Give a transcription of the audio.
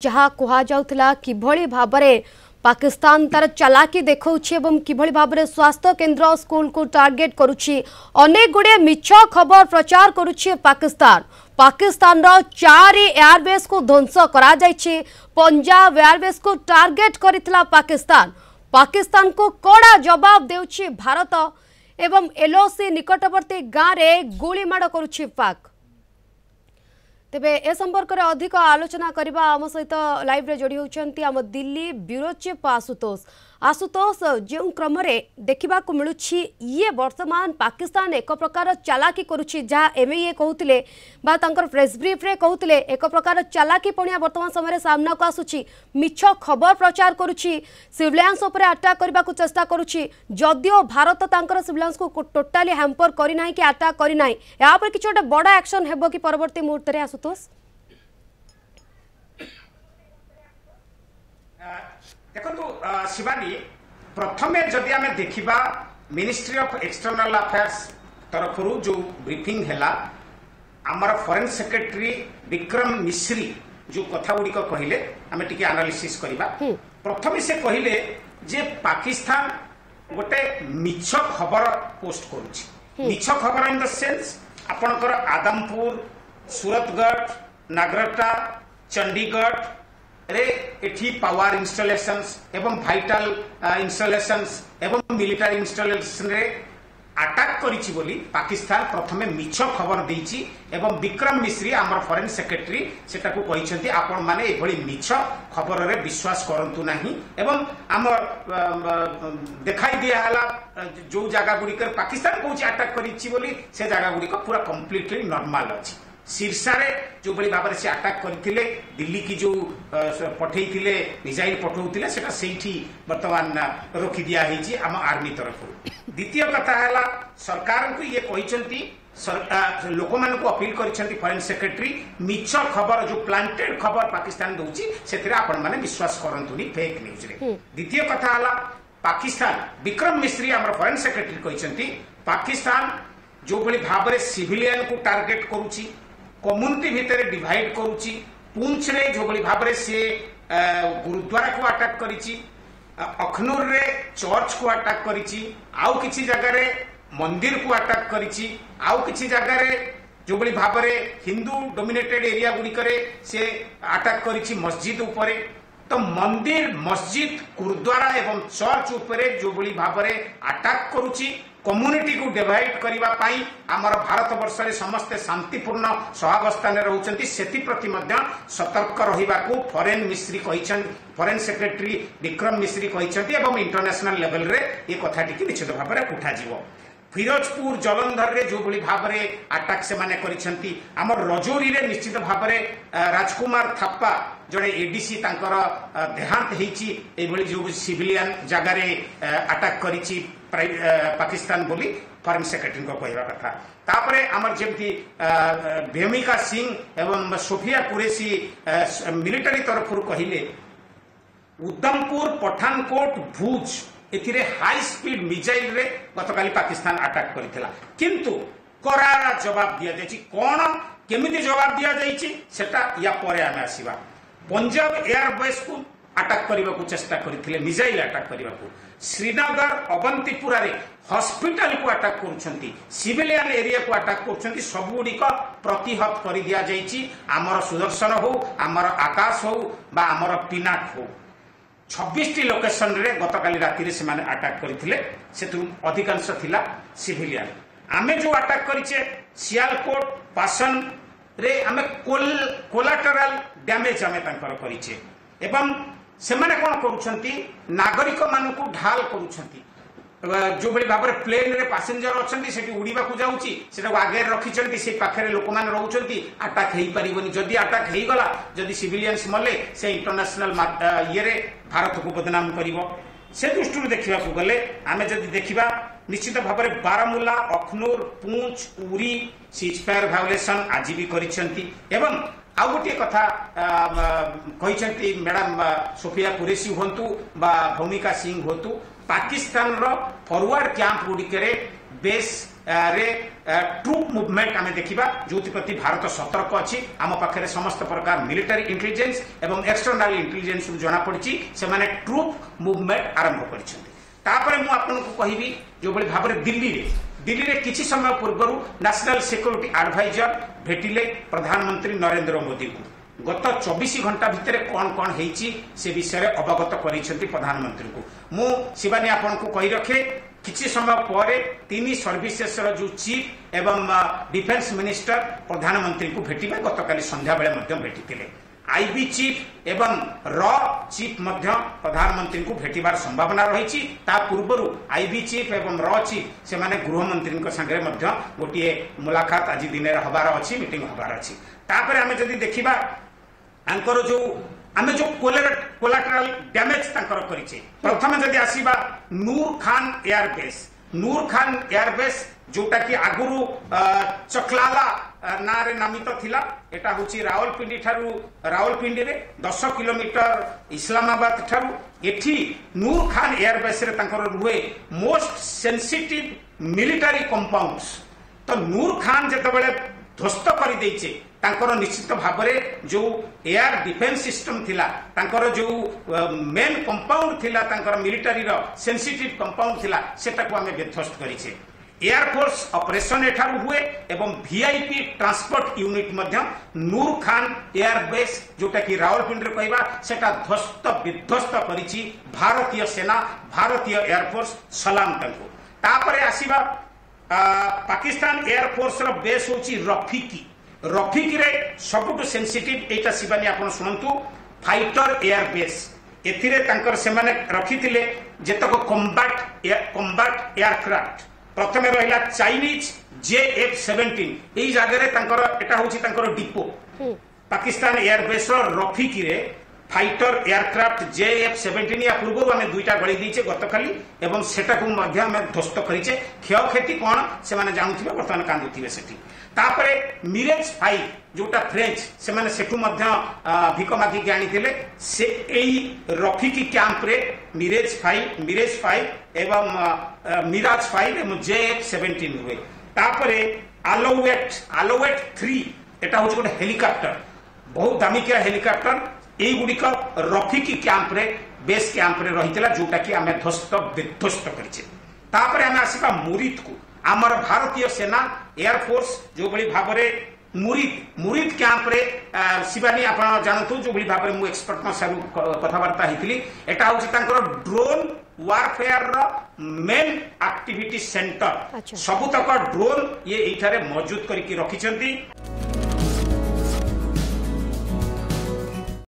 जहाँ कहुला किभली भाबरे पाकिस्तान तार चालाकी देखौछि एवं किभली भाबरे स्वास्थ्य केंद्र स्कूल को टार्गेट करुछि अनेक गुड़े मिछ खबर प्रचार करुछि पाकिस्तान। पाकिस्तान रो 4 एयरबेस को ध्वंस करा जायछि। पंजाब एयरबेस को टार्गेट करितला पाकिस्तान। पाकिस्तान को कड़ा जवाब देउछि भारत एवं एलओसी निकटवर्ती गाँव में गुलीमाड़ करुछि पाक। तेबे ए संपर्क में अधिक आलोचना करबा आम सहित लाइव रे जोड़ी होचंती आम दिल्ली ब्यूरो चीफ आशुतोष जो क्रम देखा मिलूँ ये वर्तमान पाकिस्तान एक प्रकार चालाकी करुछि जहाँ एमईए कहते प्रेस ब्रीफ रे कहते एक प्रकार चालाकी पणिया वर्तमान समय सामना को आसुछि। मिछ खबर प्रचार करुछि सिविलियंस उपर अटैक करने को चेष्टा करुछि जदियो भारत तांकर सिविलियंस को टोटाली हैम्पर करना कि अटैक करना या पर किछि गोटे बड़ा एक्शन हेबो कि परवर्ती मुहूर्त रे आशुतोष? देखो शिवानी प्रथमे जदि आम देखा मिनिस्ट्री ऑफ एक्सटर्नल अफेयर्स तरफ जो ब्रीफिंग हैला आमर फॉरेन सेक्रेटरी विक्रम मिश्री जो कथा गुड़िक कहले आम टिके एनालिसिस करबा। प्रथमे से कहले जे पाकिस्तान गोटे मिछ खबर पोस्ट करुछि। मिछ खबर इन द सेंस आपनकर आदमपुर सूरतगढ़ नागरटा चंडीगढ़ रे एठी पावर इंस्टॉलेशंस एवं वाइटल इंस्टॉलेशंस एवं मिलिटरी इंस्टॉलेशन रे अटैक करिछि बोली पाकिस्तान प्रथमे मिछ खबर देछि एवं विक्रम मिश्री आमर फॉरेन सेक्रेटरी सेटा को कहिसंती आपण माने एभली मिछ खबर रे विश्वास करंतु नाही एवं आमर देखाई दिया हला जो जगह गुडी कर पाकिस्तान कोछि अटैक करिछि बोली से जगह गुडी को पूरा कंप्लीटली नॉर्मल अछि। शीर्षारे जो बड़ी भाव से अटैक करते दिल्ली की जो पठे मिसाइल पठाऊे से बर्तमान रोकी दिया आम आर्मी तरफ। द्वितीय कथा है सरकार को ये कहते लोक मान को अपील कर फॉरेन सेक्रेटरी मिछ खबर जो प्लांटेड खबर पाकिस्तान दूसरी से आपण मैंने विश्वास करंतुनी फेक न्यूज रे। द्वितीय कथा है पाकिस्तान विक्रम मिश्री आम फॉरेन सेक्रेटरी कहते पाकिस्तान जो बड़ी भाव में सिविलियन को टार्गेट करुच्ची कम्युनिटी भितर डिवाइड करुच्ची पुंछ रे जो बड़ी भाव से गुरुद्वारा को अटैक करिछि अखनूर रे चर्च को अटैक करिछि आउ किछि जगह रे मंदिर को अटैक करिछि आउ किछि जगह रे जो बड़ी भाव में हिंदू डोमिनेटेड एरिया गुड़िक से अटैक करिछि मस्जिद उपरे। तो मंदिर मस्जिद गुरुद्वारा एवं चर्च उपरे जो बड़ी भाव में अटैक करुछि कम्युनिटी को डिवाइड करबा पाई आमर भारत वर्ष रे समस्ते शांतिपूर्ण सहावस्थान रहउचंती सेति प्रति मध्य सतर्क रहिबा को फॉरेन सेक्रेटरी विक्रम मिश्री कहिसंती एवं इंटरनेशनल लेवल रे ये कथाटी निश्चित भाव में उठा जीवो। फिरोजपुर जलंधर रे जो बड़ी भाव में अटैक से माने करिसंती आमर रजौरी रे निश्चित भाव में राजकुमार थाप्पा जड़े एडीसी तांकर देहांत हेची एभली जो सिविलियन जगह रे अटैक करिछि पाकिस्तान बोली फॉरेन सेक्रेटरी को कहवा कथा। तापरे आमर जेमती भूमिका सिंह एवं सोफिया कुरेशी मिलिटरी तरफ कहले उधमपुर पठानकोट भुज एथिरे हाई स्पीड मिसाइल रे गतकाली पाकिस्तान अटैक करितला किंतु करारा जवाब दिया जायछि। कोन केमिति जवाब दिया जायछि सेटा या परे आमे आसीबा। पंजाब एयरबेस को अटैक करने को चेष्टा करते मिसाइल अटैक करने को श्रीनगर अवंतीपुरा रे हॉस्पिटल को अटैक करुछंती सिविलियन एरिया को अटैक करुछंती सबुड़ी को प्रतिहत कर दिया जायछि। आमर सुदर्शन हो आमर आकाश हो बा आमर पिनाक हो 26 लोकेशन रे गतकाली राति रे से माने अटैक करथिले सेतु अधिकांश थिला सिविलियन। आमे जो अटैक करिचे सियालकोट पासन रे आमे कोलाटरल डैमेज आमे तांकर करिचे एवं सेमाने कोन करूछंती नागरिक मानकु ढाल करूछंती जो बड़ी भाव में प्लेन रे पैसेंजर अच्छी से उड़ीबा को जाउची सेटा आगे रखिछंती से पाखरे लोक मान रहउछंती अटैक हेई परिबनी जदी अटैक हेई गला जदी सिविलियंस मले से इंटरनेशनल ये रे भारत को बदनाम करिवो। से दृष्टि देखा गले आम जदि देखा निश्चित भाव में Baramulla Akhnoor Poonch Uri cease fire violation आज भी करिसेंती एवं आउ गोटे कथा कही मैडम सोफिया कुरेशी हूँ बा भूमिका सिंह हूँ पाकिस्तान रो फॉरवर्ड कैंप गुड़िक बेस रे ट्रूप मूवमेंट आम देखा जो प्रति भारत सतर्क अच्छी आम पाखे समस्त प्रकार मिलिटारी इंटेलिजेंस एवं एक्सटर्नल इंटेलिजेंस जना पड़ी से माने ट्रूप मूवमेंट आरंभ कर मुझे जो भाव में दिल्ली रे किसी समय पूर्व नेशनल सिक्योरिटी एडवाइजर भेटिले प्रधानमंत्री नरेंद्र मोदी को गत 24 घंटा भितर कौन कौन होती से विषय अवगत कर प्रधानमंत्री को मु शिवानी आपन को कही रखे किसी समय पर 3 सर्विसेस जो चीफ एवं डिफेंस मिनिस्टर प्रधानमंत्री को भेटिबे गतकाली संध्या बेले भेटिले आईबी चीफ एवं र चीफ प्रधानमंत्री को भेटिबार संभावना रही पूर्व आईबी चीफ एवं र चीफ से माने गृहमंत्री संगे गोटे मुलाकात आज दिन हबार अच्छी मीटिंग हबार अच्छी तापर आम जदि देखा आंकर जो आमे जो कोलाटरल डैमेज तांकर करिचे प्रथम जदि आसीबा नूर खान एयरबेस जोटा कि आगुरु चकलाला नारे नामित थिला एटा होची रावलपिंडी रे 10 किलोमीटर इस्लामाबाद ठारू एठी नूर खान एयरबेस रे तांकर रुहे मोस्ट सेंसिटिव मिलिटरी कंपाउंड्स तो नूर खान जेतबेले ध्वस्त कर देइचे तांकर निश्चित भाव में जो एयर डिफेंस सिस्टम थिला तांकर जो मेन कंपाउंड थिला तांकर मिलिटरी रो सेंसिटिव कंपाउंड थिला सेटा को हमें विध्वस्त करिचे एयरफोर्स ऑपरेशन एठारु हुए एवं वीआईपी ट्रांसपोर्ट यूनिट मध्य नूर खान एयरबेस जोटा कि रावलपिंडी कहवा सेटा ध्वस्त विध्वस्त करिछि भारतीय सेना भारतीय एयरफोर्स सलाम तांको तापरे आसीबा पाकिस्तान एयरफोर्स रो बेस होची रफीकी रे सबुठ सेंसिटिव एटा शिवानी आपण सुनंतु फाइटर एयरबेस एथिरे तांकर से माने रखिथिले जेतक कॉम्बैट एयरक्राफ्ट प्रथमे रहिला चाइनीज JF-17 एई जगह रे तांकर एटा होची तांकर डिपो पाकिस्तान एयरबेस रो रफीकी रे फाइटर एयरक्राफ्ट JF-17 या पूर्व आम दुईटा गली दीचे गतकाली एवं सेटा को मध्य आम ध्वस्त करिचे क्षयक्षति कौन से माने जानुथिबे वर्तमान कांदुथिबे सेठी तापरे मिरेज 5 जोटा फ्रेंच से माने सेठू मध्य भिक मागिक आनिथिले से एई रफीकी कैंप रे मिरेज 5 एवं मिराज 5 एवं JF-17 हुए तापरे आलोवेट 3 एटा होची गोटे हेलिकॉप्टर बहुत दामिकिया हेलिकॉप्टर एई गुडिक रफीकी कैंप रे बेस कैंप रे रहितला जोटा कि आमे ध्वस्त विध्वस्त करिचे तापरे आमे आसीबा मुरीद को आमर भारतीय सेना एयरफोर्स जो बड़ी भाव में मुरीद कैंप रे शिवानी आपण जानतु जो बड़ी भाव में मु एक्सपर्ट न सारू कथावार्ता हितली एटा होची तांकर ड्रोन वारफेयर रो मेन एक्टिविटी सेंटर सबुतक ड्रोन ये एठारे मौजूद करके रखिछंती।